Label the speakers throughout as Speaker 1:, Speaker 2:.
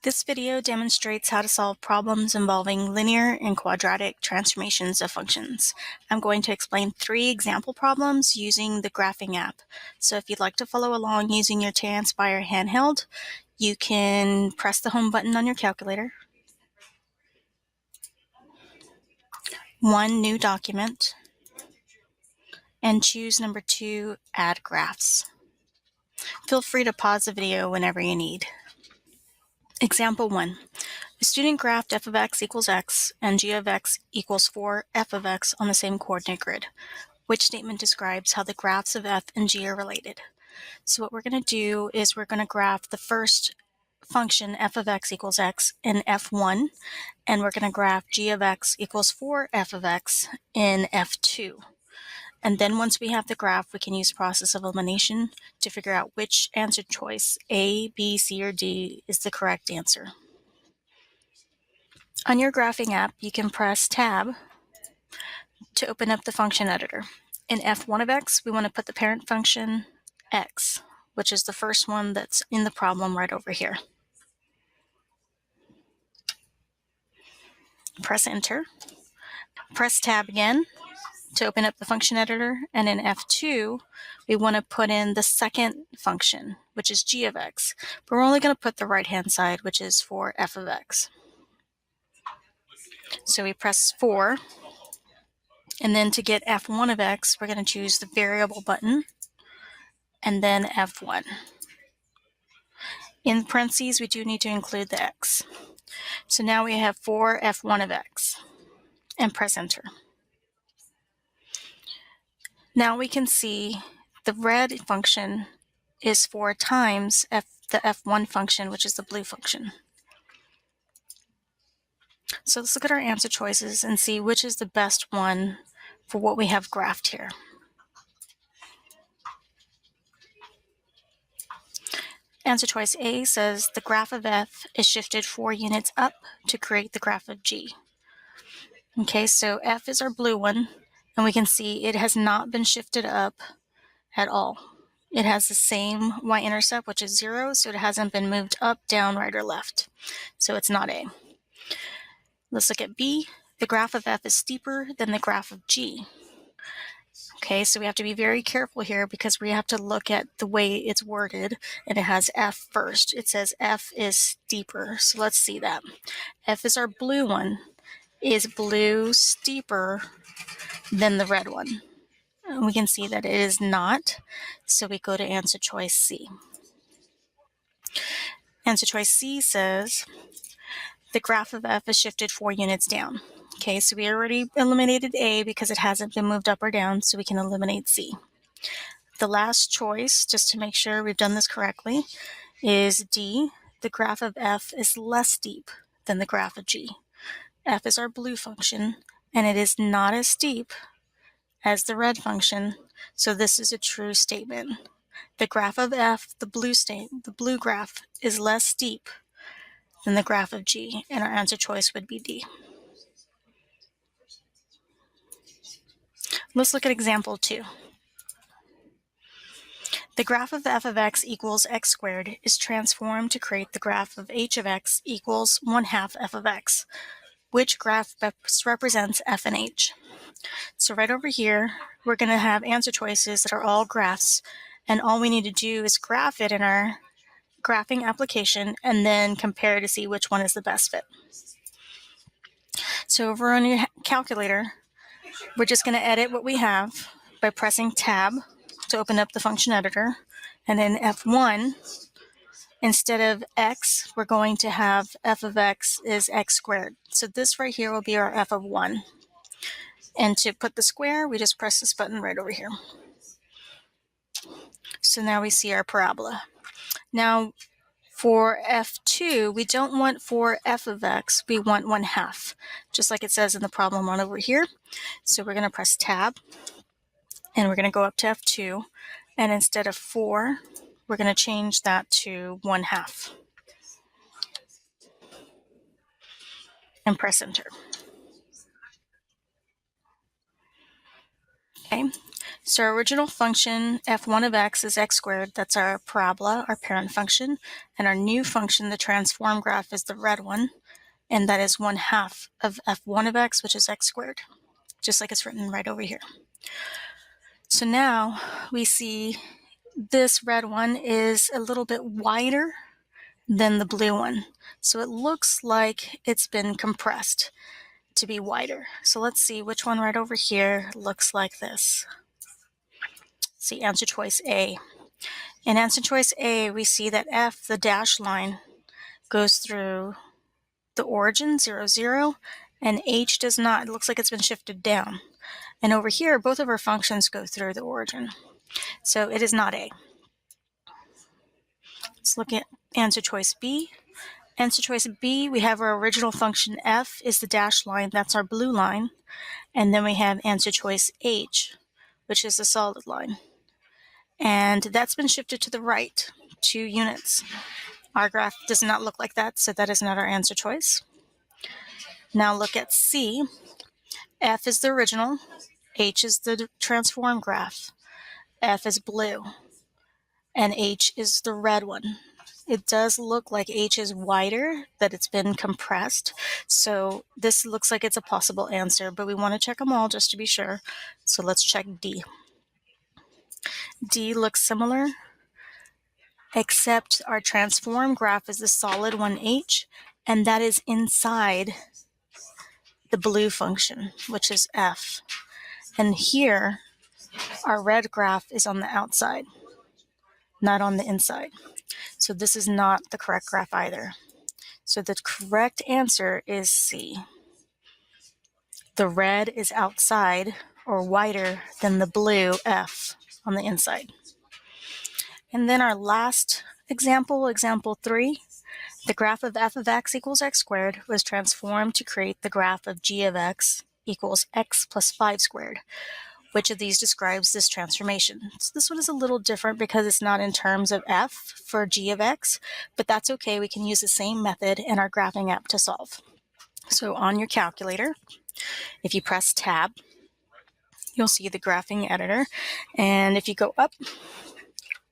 Speaker 1: This video demonstrates how to solve problems involving linear and quadratic transformations of functions. I'm going to explain 3 example problems using the graphing app. So if you'd like to follow along using your TI-Npire handheld, you can press the home button on your calculator, 1 New Document, and choose number 2, Add Graphs. Feel free to pause the video whenever you need. Example 1. A student graphed f of x equals x and g of x equals 4f of x on the same coordinate grid. Which statement describes how the graphs of f and g are related? So what we're going to do is we're going to graph the first function f of x equals x in f1, and we're going to graph g of x equals 4f of x in f2. And then once we have the graph, we can use process of elimination to figure out which answer choice, A, B, C, or D, is the correct answer. On your graphing app, you can press Tab to open up the function editor. In f1 of x, we want to put the parent function x, which is the first one that's in the problem right over here. Press Enter. Press Tab again to open up the function editor, and in f2, we want to put in the second function, which is g of x, but we're only going to put the right-hand side, which is for f of x. So we press 4, and then to get f1 of x, we're going to choose the variable button, and then f1. In parentheses, we do need to include the x. So now we have 4 f1 of x, and press Enter. Now we can see the red function is 4 times the f1 function, which is the blue function. So let's look at our answer choices and see which is the best one for what we have graphed here. Answer choice A says the graph of f is shifted 4 units up to create the graph of g. Okay, so f is our blue one, and we can see it has not been shifted up at all. It has the same y-intercept, which is 0, so it hasn't been moved up, down, right, or left. So it's not A. Let's look at B. The graph of f is steeper than the graph of g. Okay, so we have to be very careful here because we have to look at the way it's worded, and it has f first. It says f is steeper, so let's see that. F is our blue one. Is blue steeper than the red one? And we can see that it is not, so we go to answer choice C. Answer choice C says the graph of f is shifted 4 units down. Okay, so we already eliminated A because it hasn't been moved up or down, so we can eliminate C. The last choice, just to make sure we've done this correctly, is D. The graph of f is less steep than the graph of g. F is our blue function, and it is not as steep as the red function, so this is a true statement. The graph of f, the blue graph, is less steep than the graph of g, and our answer choice would be D. Let's look at example 2. The graph of f of x equals x squared is transformed to create the graph of h of x equals 1/2 f of x. Which graph best represents f and h? So right over here, we're going to have answer choices that are all graphs, and all we need to do is graph it in our graphing application and then compare to see which one is the best fit. So over on your calculator, we're just going to edit what we have by pressing Tab to open up the function editor, and in F1, instead of x, we're going to have f of x is x squared. So this right here will be our f of 1. And to put the square, we just press this button right over here. So now we see our parabola. Now for f2, we don't want 4f of x, we want 1/2, just like it says in the problem on over here. So we're going to press Tab, and we're going to go up to f2, and instead of 4, we're going to change that to 1/2. And press Enter. Okay, So our original function, f1 of x is x squared. That's our parabola, our parent function. And our new function, the transform graph, is the red one. And that is 1/2 of f1 of x, which is x squared, just like it's written right over here. So now we see this red one is a little bit wider than the blue one. So it looks like it's been compressed to be wider. So let's see which one right over here looks like this. See answer choice A. In answer choice A, we see that F, the dashed line, goes through the origin, 0, 0, and H does not. It looks like it's been shifted down. And over here, both of our functions go through the origin. So it is not A. Let's look at answer choice B. Answer choice B, we have our original function F is the dashed line. That's our blue line. And then we have answer choice H, which is the solid line. And that's been shifted to the right 2 units. Our graph does not look like that, so that is not our answer choice. Now look at C. F is the original. H is the transform graph. F is blue. And H is the red one. It does look like H is wider, that it's been compressed. So this looks like it's a possible answer, but we want to check them all just to be sure. So let's check D. D looks similar, except our transform graph is the solid 1H, and that is inside the blue function, which is F. And here, our red graph is on the outside, not on the inside. So this is not the correct graph either. So the correct answer is C. The red is outside or wider than the blue F on the inside. And then our last example, example 3, the graph of f of x equals x squared was transformed to create the graph of g of x equals x plus 5 squared. Which of these describes this transformation? So this one is a little different because it's not in terms of f for g of x, but that's okay. We can use the same method in our graphing app to solve. So on your calculator, if you press tab, you'll see the graphing editor. And if you go up,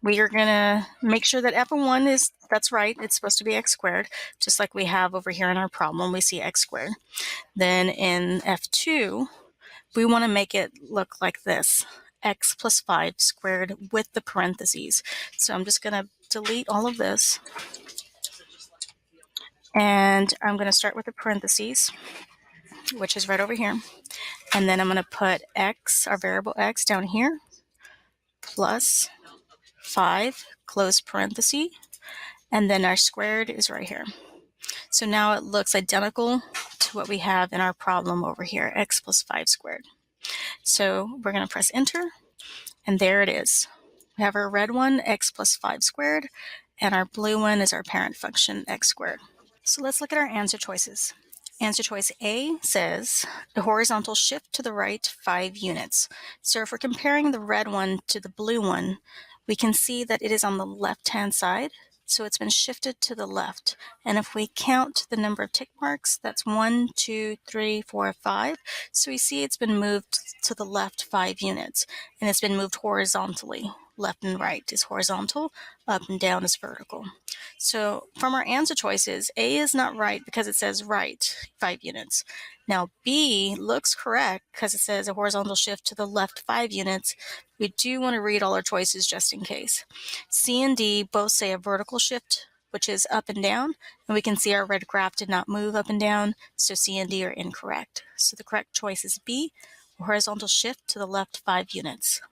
Speaker 1: we are going to make sure that f1 is, that's right, it's supposed to be x squared, just like we have over here in our problem, we see x squared. Then in f2, we want to make it look like this, x plus 5 squared with the parentheses. So I'm just going to delete all of this. And I'm going to start with the parentheses, which is right over here. And then I'm going to put x, our variable x, down here, plus 5, close parenthesis. And then our squared is right here. So now it looks identical to what we have in our problem over here, x plus 5 squared. So we're going to press enter, and there it is. We have our red one, x plus 5 squared, and our blue one is our parent function, x squared. So let's look at our answer choices. Answer choice A says the horizontal shift to the right 5 units. So if we're comparing the red one to the blue one, we can see that it is on the left-hand side. So it's been shifted to the left. And if we count the number of tick marks, that's 1, 2, 3, 4, 5. So we see it's been moved to the left 5 units. And it's been moved horizontally. Left and right is horizontal, up and down is vertical. So from our answer choices, A is not right because it says right 5 units. Now B looks correct because it says a horizontal shift to the left 5 units. We do want to read all our choices just in case. C and D both say a vertical shift, which is up and down, and we can see our red graph did not move up and down, so C and D are incorrect. So the correct choice is B, a horizontal shift to the left 5 units.